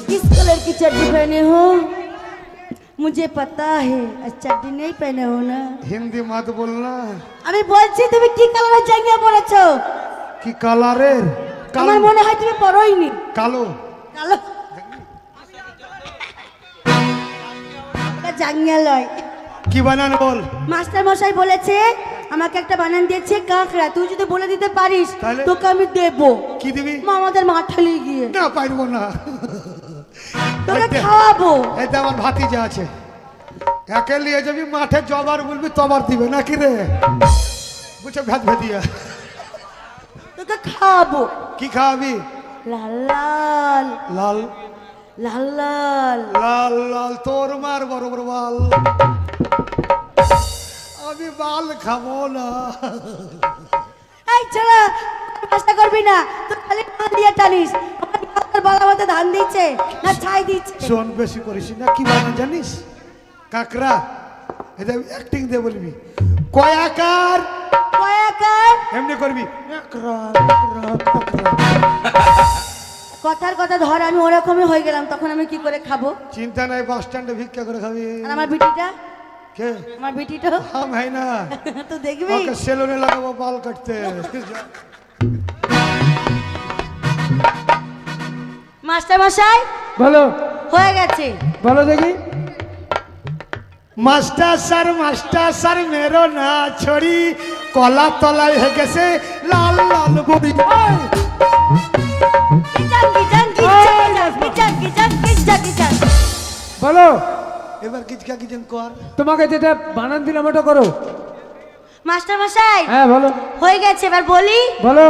किस कलर की चड्डी पहने हो? मुझे पता है चड्डी नहीं पहने हो ना। हिंदी मत बोलना। আমি বলছি তুমি কি কালারের জাঙ্গিয়া পরেছো? কি কালারের? আমার মনে হয় তুমি পরোইনি। কালো। কালো জাঙ্গিয়া লয়। কি বানান বল? মাস্টার মশাই বলেছে আমাকে একটা বানান দিয়েছে কাঁকড়া, তুই যদি বলে দিতে পারিস তোকে আমি দেব। কি দিবি? আমাদের মাঠালি গিয়ে। না পারবো না, তোকে খাওয়াবো। এই তো আমার ভাতিজা আছে, একে নিয়ে যাবি মাঠে, জবার বলবি তবার দিবে নাকি রে? বুঝছো ভাত ভাতিয়া? তোকে খাওয়াবো। কি খাওয়াবি? লাল লাল লাল লাল লাল লাল লাল তোর মার বড় বড় বাল, আমি বাল খাবো না। এই চলা চেষ্টা করবি না, তো খালি ধান দিয়ে টানিস। আমার বালা মতো ধান দিচ্ছে না ছাই দিচ্ছে। শোন বেশি করিস না। কি বানান জানিস? কাকড়া। এটা অ্যাক্টিং দিয়ে বলবি কয়াকার কয়াকার এমনি করবি কথার কথা ধর, আমি ওরকমই হয়ে গেলাম, তখন আমি কি করে খাবো? চিন্তা নাই, বাস স্ট্যান্ডে ভিক্ষা করে খাবি। আর আমার বিটিটা? কে? আমার বিটিটা হাম হয় না তো দেখবি, ওকে সেলুনে লাগাবো বাল কাটতে। মাস্টার মশাই বলো। হয়ে গেছে। বলো দেখি। মাস্টার স্যার মেরো না ছড়ি, কলা তলায় হয়ে গেছে লাল লাল বড়ি। বলো। এবার কিচকা কিচেন কর। তোমাকে যেটা বানান দিলাম ওটা করো। মাস্টার মশাই হ্যাঁ বলো। হয়ে গেছে, এবার বলি। বলো।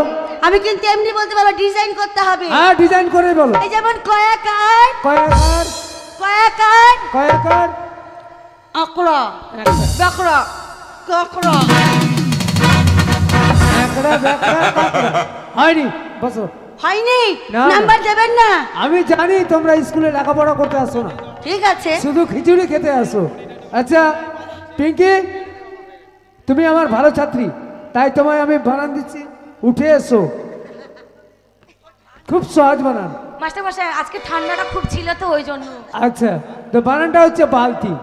আমি কিন্তু এমনি বলতে পারবো, ডিজাইন করতে হবে। হ্যাঁ ডিজাইন করে বলো। এই যেমন কয়াকার কয়াকার কয়াকার কয়াকার আকড়া বাকড়া কাকড়া। ব্যাকড়া ব্যাকড়া কাকড়া। হয়নি, বসো। হয়নি? না। নাম্বার দেবেন না? আমি জানি তোমরা স্কুলে লেখাপড়া করতে আসো না, ঠিক আছে। শুধু খিচুড়ি খেতে আসো। আচ্ছা পিঙ্কি, তুমি আমার ভালো ছাত্রী, তাই তোমায় আমি বানান দিচ্ছি, উঠে এসো। খুব সহজ বানান। মাস্টার মশাই আজকে ঠান্ডাটা খুব ছিল তো ওই জন্য। আচ্ছা, তো বানানটা হচ্ছে বালতি।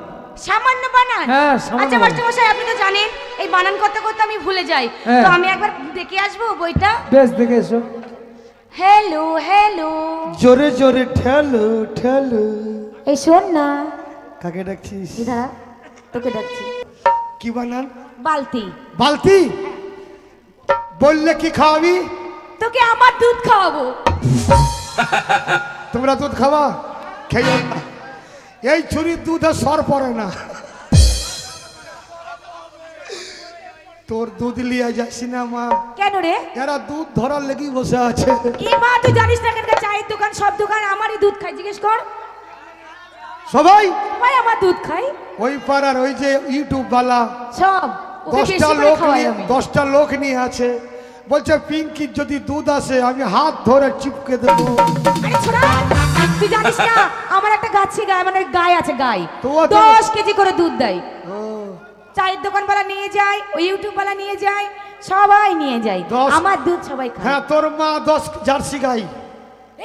সামান্য বানান? হ্যাঁ সামান্য আচ্ছা বানান। মাস্টার মশাই আপনি তো জানেন এই বানান করতে করতে আমি ভুলে যাই, হ্যাঁ। তো আমি একবার দেখে আসবো বইটা। বেশ, দেখে এসো। Hello hello. জোরে জোরে ঠেলো ঠেলো। এই শোন না। কাকে ডাকছিস? দাঁড়া, তোকে ডাকছি। কি বানান? বালতি। বালতি। বললে কি খাওয়াবি? তোকে আমার দুধ খাওয়াবো। তোমরা দুধ খাওয়া? খেয়ে না, এই ছুরির দুধে সর পড়ে না। তোর দুধ লিয়ে যাস না মা। কেন রে? এরা দুধ ধরার লেগেই বসে আছে। কি মা, তুই জানিস না এখানকার চায়ের দোকান সব দোকান আমারই দুধ খায়, জিজ্ঞেস কর। সবাই ভাই আমার দুধ খাই ওই পাড়ার ওই যে ইউটিউব বালা সব, ওকে বেশি 10টা করে লোক খাওয়াই নিয়ে, আমি। 10টা লোক নিয়ে আছে, বলছে পিঙ্কির যদি দুধ আসে আমি হাত ধরে চিপকে দেবো। আরে ছোড়া, তুই জানিস না আমার একটা গাছি গায়, মানে গায় আছে, গাই তো ও তো- 10 কেজি করে দুধ দেয়। ও, চায়ের দোকানওয়ালা নিয়ে যায়, ওই ইউটিউবওয়ালা নিয়ে যায়, সবাই নিয়ে যায় 10 আমার দুধ সবাই খায়। হ্যাঁ তোর মা 10 জার্সি গাই।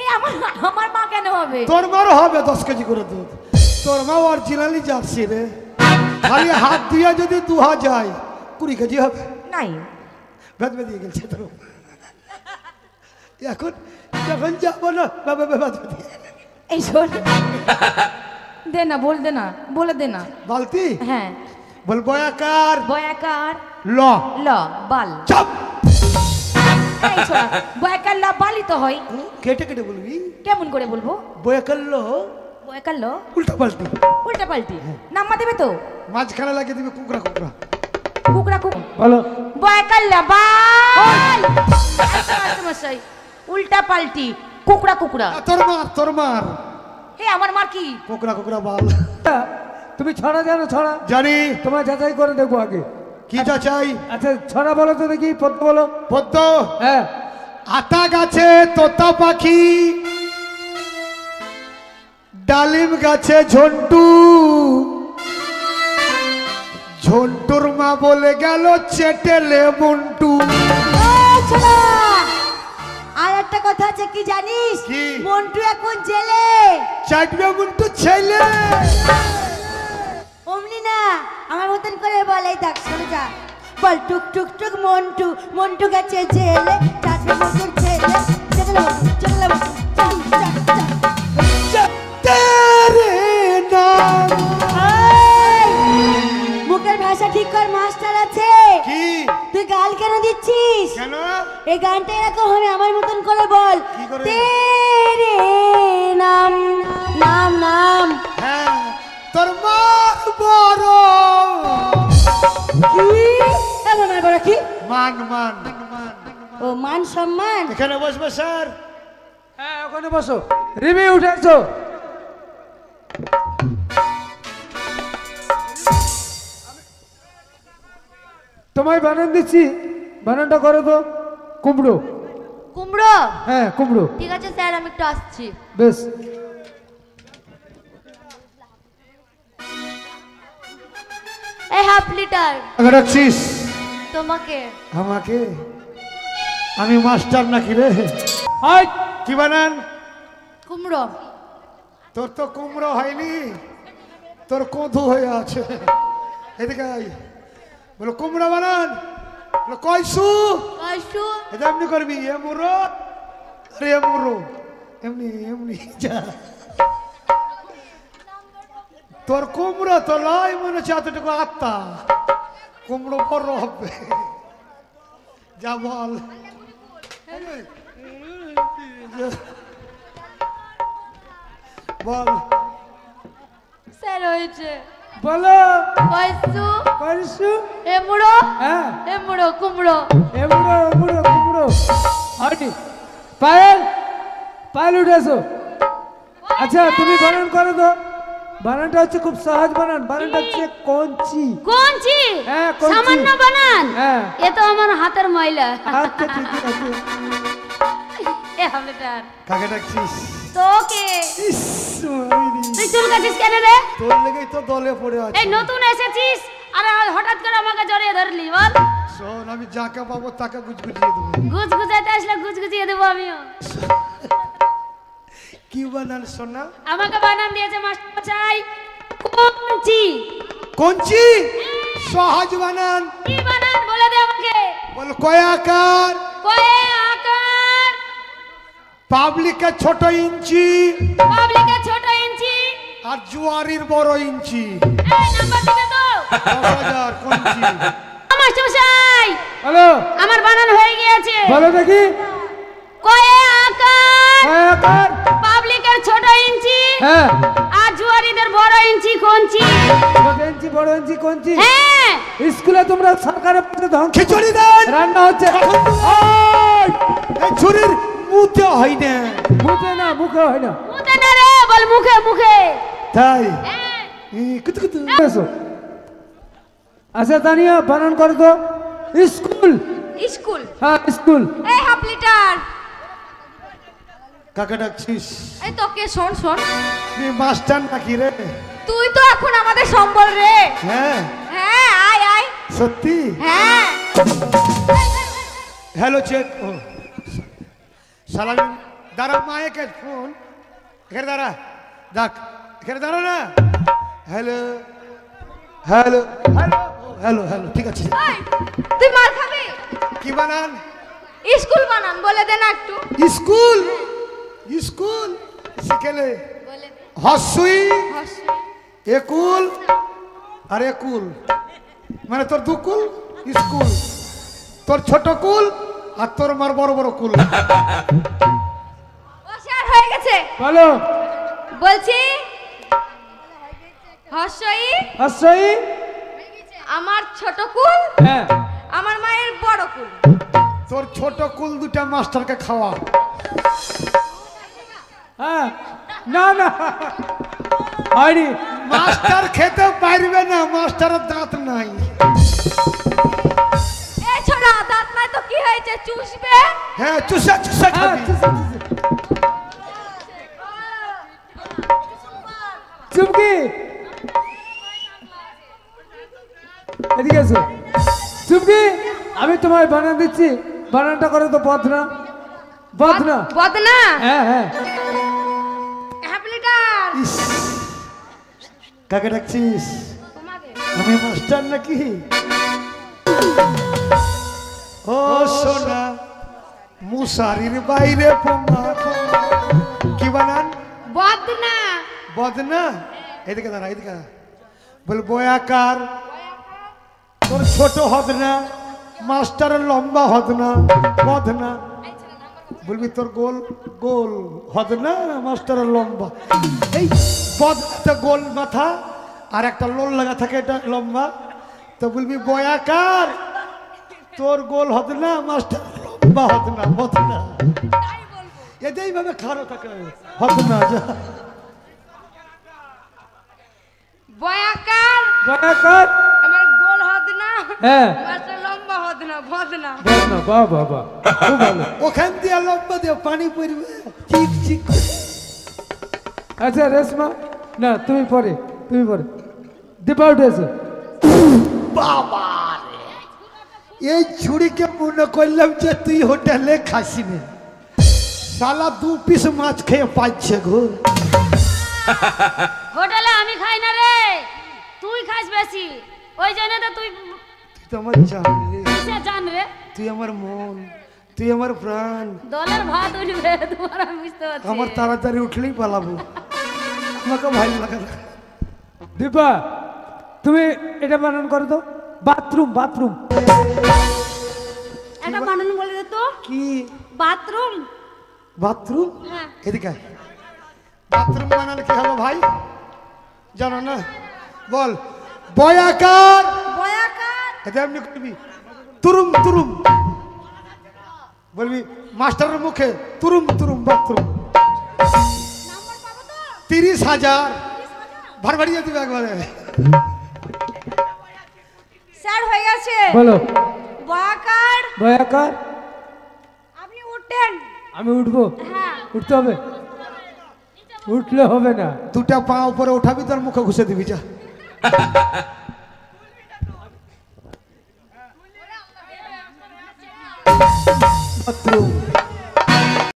এই আমার আমার মা কেন হবে? তোর মারও হবে 10 কেজি করে দুধ। তোর মা অরিজিনালি জার্সি রে, খালি হাত দিয়ে যদি দুহা যায় 20 কেজি হবে। নাই ভেদ ভেদিয়ে গেছে তোর। এখন যখন যাবো না বাবা ভেদ ভেদিয়ে। এই শোন, দে না, বলে দে না। বালতি হ্যাঁ বলবো একার বয়াকার ল ল বাল। চাপ। এই ছোড়া, বয়াকার ল বালই তো হয়। কেটে কেটে বলবি। কেমন করে বলবো? বয়াকার ল বয়াকার ল উল্টা পাল্টি। উল্টা পাল্টি নাম্বার দেবে তো? মাঝখানে লাগিয়ে দিবি কুকরা কুকরা। কুকরা কুক বলো। বয়াকার ল বাল। আচ্ছা মাস্টার মশাই, উল্টা পাল্টি কুকরা কুকরা। তোর মার হে আমার মার কি? কুকরা কুকরা বাল। তুমি ছড়া জানো? ছড়া জানি। তোমার যাচাই করে দেখবো আগে। কি চাই? আচ্ছা ছড়া বলো তো দেখি, পদ্ম বলো। পদ্ম। হ্যাঁ। আতা গাছে তোতা পাখি, ডালিম গাছে ঝন্টু, ঝন্টুর মা বলে গেল চেটেলে মন্টু। আর একটা কথা আছে কি জানিস? কি? মন্টু এখন জেলে। চাটবে গুন্টু ছেলে। অমনি না, আমার মতন করে বলাই দেখ, শোনো যা। বল টুক টুক টুক মন্টু, মন্টু গেছে জেলে, চাচবে মন্টুর ছেলে, চলে বসু, চলে বসু, চল, চল, চল। তেরে নাম। মুখের ভাষা ঠিক কর, মাস্টার আছে। কি তুই গাল কেন দিচ্ছিস? কেন? এই গানটা এরকম হবে, আমার মতন করে বল। কি করে? তেরে নাম, নাম নাম। হ্যাঁ, তোর মার বড়। কি আমার বড় কি? মান মান মান। ও মান সম্মান। এখানে বসবে স্যার। হ্যাঁ ওখানে বসো। রিমি উঠেছো? তোমায় বানান দিচ্ছি, বানানটা করো তো। কুমড়ো। কুমড়ো। হ্যাঁ কুমড়ো। ঠিক আছে স্যার, আমি একটু আসছি। বেশ। এই হাফ লিটার আগে রাখছিস তোমাকে। আমাকে? আমি মাস্টার নাকি রে? হাই। কি বানান? কুমড়ো। তোর তো কুমড়ো হয়নি, তোর কধু হয়ে আছে। এদিকে আয়। বলো কুমড়ো বানান। বলো কয়সু। কয়সু। এটা এমনি করবি, এ মুরো আরে এ মুরো, এমনি এমনি যা। তোর কুমড়ো তো লয় মনে হচ্ছে এতটুকু আত্মা, কুমড়ো বড় হবে। যা বল। বল। স্যার হয়েছে। বলো। কয়সু। কয়সু। এমুড়ো। হ্যাঁ এমুড়ো কুমড়ো। এমুড়ো এমুড়ো কুমড়ো। হয়নি। পায়েল, পায়েল উঠেছো? আচ্ছা তুমি বানান করো তো। বানানটা হচ্ছে খুব সহজ বানান, বানানটা হচ্ছে কঞ্চি। কোনচি? হ্যাঁ, কঞ্চি। সামান্য বানান। হ্যাঁ। এ তো আমার হাতের ময়লা। আচ্ছা ঠিক আছে। এ হাফ লিটার। কাকে ডাকছিস? তোকে। ইস, মাইরি। তুই চুল কাছিস কেন রে? তোর লেগেই তো দলে পড়ে আছে। এই নতুন এসেছিস আর হঠাৎ করে আমাকে জড়িয়ে ধরলি, বল। শোন, আমি যাকে পাবো তাকে গুজগুজিয়ে দেবো। গুজ গুজাইতে আসলে গুজ গুজিয়ে দেবো আমিও। কি বানান সোনা? আমাকে বানান দিয়েছে মাস্টার মশাই কোনচি। কঞ্চি? সহজ বানান। কি বানান বলে দে আমাকে। বল কয়াকার। কয়ে আকার। পাবলিকের ছোট ইঞ্চি পাবলিকের ছোট ইঞ্চি। আর জুয়ারির বড় ইঞ্চি। এই নাম্বার দিবে তো। 10,000 কঞ্চি। মাস্টার মশাই হ্যালো। আমার বানান হয়ে গিয়েছে। বলো দেখি। কয়ে আকার। কয়াকার। পাবলিকের ছোট ইঞ্চি। হ্যাঁ। আর জুয়ারিদের বড় ইঞ্চি কোনচি। ছোট ইঞ্চি বড় ইঞ্চি কঞ্চি। হ্যাঁ। স্কুলে তোমরা সরকারের পথে ধ্বংস খিচুড়ি দেন। রান্না হচ্ছে। ওই, এই ছুরির মুতে হয় না। মুখে না, মুখে হয় না। মুখে না রে, বল মুখে মুখে। তাই হ্যাঁ। কুতু কুতু। এসো। আচ্ছা তানিয়া বানান করো তো। স্কুল। স্কুল। হ্যাঁ স্কুল। এই হাফ লিটার। কাকে ডাকছিস? এই তোকে শোন শোন, তুই মাস্টার নাকি রে? তুই তো এখন আমাদের সম্বল রে। হ্যাঁ হ্যাঁ আয় আয়। সত্যি? হ্যাঁ। Hello check. ও সালামি। দাঁড়া, মায়েকে ফোন। এখানে দাঁড়া, দেখ এখানে দাঁড়া না। Hello hello hello hello hello, ঠিক আছে। ওই, তুই মার খাবি। কি বানান? স্কুল বানান বলে দে না একটু। স্কুল। স্কুল শিখেলে বলে দে। হসুই হর্ষে। একুল আর একুল মানে তোর দুকুল স্কুল, তোর ছোট কুল আর তোর মার বড় বড় কুল। ও স্যার হয়ে গেছে। বলো। বলছি হর্ষই আশ্রয়ী। আমার ছোট কুল, হ্যাঁ। আমার মায়ের বড় কুল। তোর ছোট কুল দুটা মাস্টারকে খাওয়া। হ্যাঁ। না না হয়নি। মাস্টার খেতে পারবে না, মাস্টারের দাঁত নাই। এ ছোড়া, দাঁত নাই তো কি হয়েছে, চুষবে। হ্যাঁ চুষা চুষা হ্যাঁ, খাবি। চুমকি এদিকে এসো। চুমকি আমি তোমায় বানান দিচ্ছি, বানানটা করো তো। বদনা। বদনা। বদনা। হ্যাঁ হ্যাঁ। Half litre. কাকে ডাকছিস? তোমাকে আমি মাস্টার নাকি? ও সোনা মুসারির বাইরে পোমা। কি বানান? বদনা বদনা। এদিকে দাঁড়া, এদিকে দাঁড়া। বল বয়াকার, তোর ছোট হদ না, মাস্টারের লম্বা হদ না, বদনা। বলবি তোর গোল গোল হদ না, মাস্টারের লম্বা। এই বদটা গোল মাথা আর একটা লোল লাগা থাকে, এটা লম্বা। তো বলবি বয়াকার, তোর গোল হদ না, মাস্টার লম্বা হদ না, বদনা। এটাই ভাবে খারো থাকে, হদ না। যা বয়াকার বয়াকার। আমার গোল হদনা হ্যাঁ মাস্টার লম্বা হদনা বদনা। বদনা। বাহ বাহ বাহ, খুব ভালো। ওখান দিয়ে লম্বা দিয়ে পানি পড়বে, চিক চিক করে। আচ্ছা রেশমা, না তুমি পরে, তুমি পরে। দীপা উঠেছো। বাবা রে, এই ছুরিকে মনে করলাম যে তুই হোটেলে খাসিনি। শালা 2 পিস মাছ খেয়ে পাচ্ছে গো। হোটেলে আমি খাই না রে, তুই খাস বেশি, ওই জন্য তো তুই তুই তো আমার জান রে, কিসে জান রে। তুই আমার মন, তুই আমার প্রাণ। দলের ভাত উঠবে তোমার, আমি বুঝতে পারছি। আমার তাড়াতাড়ি উঠলেই পালাবো, আমাকে ভালো লাগে না। দীপা তুমি এটা বানান করো তো। Bathroom, bathroom. একটা বানান বলে দে তো। কি বাথরুম। বাথরুম? হ্যাঁ। এদিকে আয়। বাথরুম বানালে কি হবে ভাই জানো না? বল বয়াকার। বয়াকার। এটা এমনি করবি, তুরুম তুরুম বলবি মাস্টারের মুখে, তুরুম তুরুম বাথরুম। 30,000 ভার বাড়িয়ে দিবে একবারে। স্যার হয়ে গেছে। বলো। বয়াকার। বয়াকার। আপনি উঠেন। আমি উঠবো? হ্যাঁ। উঠতে হবে? উঠলে হবে না। 2টা পা উপরে উঠাবি, তার মুখে ঘুষে দিবি। যা বাথরুম।